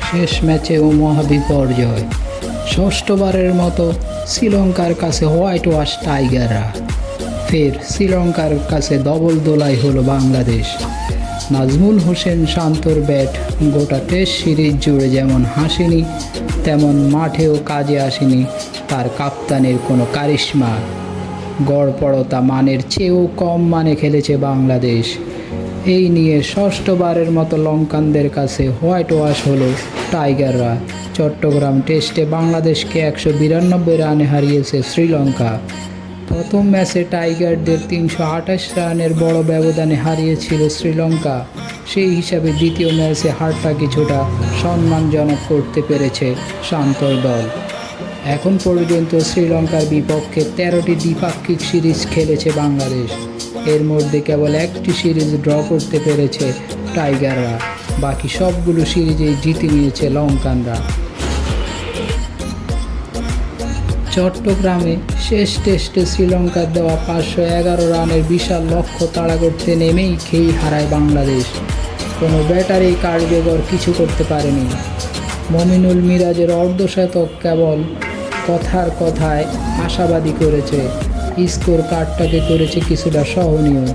শেষ ম্যাচেও মহাবিপর্যয়। ষষ্ঠবারের মতো শ্রীলঙ্কার কাছে হোয়াইট ওয়াশ টাইগাররা। ফের শ্রীলঙ্কার কাছে দবল দোলাই হলো বাংলাদেশ। নাজমুল হোসেন শান্তর ব্যাট গোটা টেস্ট সিরিজ জুড়ে যেমন হাসেনি, তেমন মাঠেও কাজে আসেনি তার কাপ্তানের কোনো কারিশমা। গড়পড়তা মানের চেয়েও কম মানে খেলেছে বাংলাদেশ। এই নিয়ে ষষ্ঠবারের মতো লঙ্কানদের কাছে হোয়াইট ওয়াশ হলো টাইগাররা। চট্টগ্রাম টেস্টে বাংলাদেশকে 192 রানে হারিয়েছে শ্রীলঙ্কা। প্রথম ম্যাচে টাইগারদের 328 রানের বড় ব্যবধানে হারিয়েছিল শ্রীলঙ্কা। সেই হিসাবে দ্বিতীয় ম্যাচে হারটা কিছুটা সম্মানজনক করতে পেরেছে শান্তর দল। এখন পর্যন্ত শ্রীলঙ্কার বিপক্ষে 13টি দ্বিপাক্ষিক সিরিজ খেলেছে বাংলাদেশ। এর মধ্যে কেবল একটি সিরিজ ড্র করতে পেরেছে টাইগাররা। বাকি সবগুলো সিরিজেই জিতে নিয়েছে লঙ্কানরা। চট্টগ্রামে শেষ টেস্টে শ্রীলঙ্কার দেওয়া 511 রানের বিশাল লক্ষ্য তাড়া করতে নেমেই খেই হারায় বাংলাদেশ। কোনো ব্যাটারি কার্যকর কিছু করতে পারেনি। মমিনুল মিরাজের অর্ধশতক কেবল কথার কথায় আশাবাদী করেছে, স্কোর কার্ডটাকে করেছে কিছুটা সহনীয়।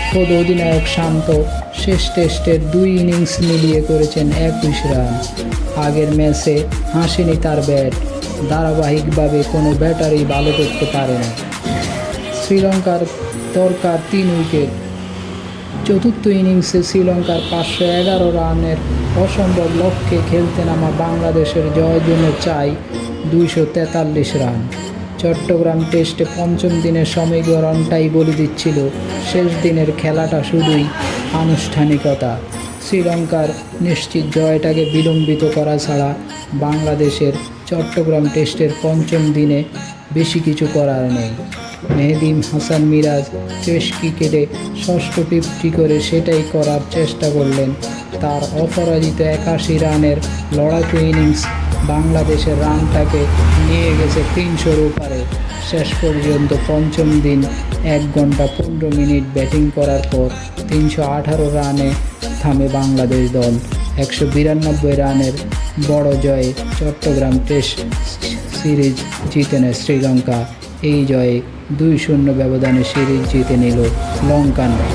খোদ অধিনায়ক শান্ত শেষ টেস্টের 2 ইনিংস মিলিয়ে করেছেন 21 রান। আগের ম্যাচে হাসেনি তার ব্যাট, ধারাবাহিকভাবে কোনো ব্যাটারি ভালো করতে পারেনি। শ্রীলঙ্কার দরকার 3 উইকেট। চতুর্থ ইনিংসে শ্রীলঙ্কার 511 রানের অসম্ভব লক্ষ্যে খেলতে নামা বাংলাদেশের জয়ের জন্য চাই 243 রান। চট্টগ্রাম টেস্টে পঞ্চম দিনের সমীকরণটাই বলে দিচ্ছিল শেষ দিনের খেলাটা শুধুই আনুষ্ঠানিকতা। শ্রীলঙ্কার নিশ্চিত জয়টাকে বিলম্বিত করা ছাড়া বাংলাদেশের চট্টগ্রাম টেস্টের পঞ্চম দিনে বেশি কিছু করার নেই। মেহেদী হাসান মিরাজ টেস্ট ক্রিকেটে ষষ্ঠ 50 করে সেটাই করার চেষ্টা করলেন। তার অপরাজিত 81 রানের লড়াকু ইনিংস বাংলাদেশের রানটাকে নিয়ে গেছে 300-র উপরে। শেষ পর্যন্ত পঞ্চম দিন 1 ঘন্টা 15 মিনিট ব্যাটিং করার পর 318 রানে থামে বাংলাদেশ দল। 192 রানের বড় জয়ে চট্টগ্রাম টেস্ট সিরিজ জিতে নেয় শ্রীলঙ্কা। এই জয়ে 2-0 ব্যবধানে সিরিজ জিতে নিল লঙ্কানরা।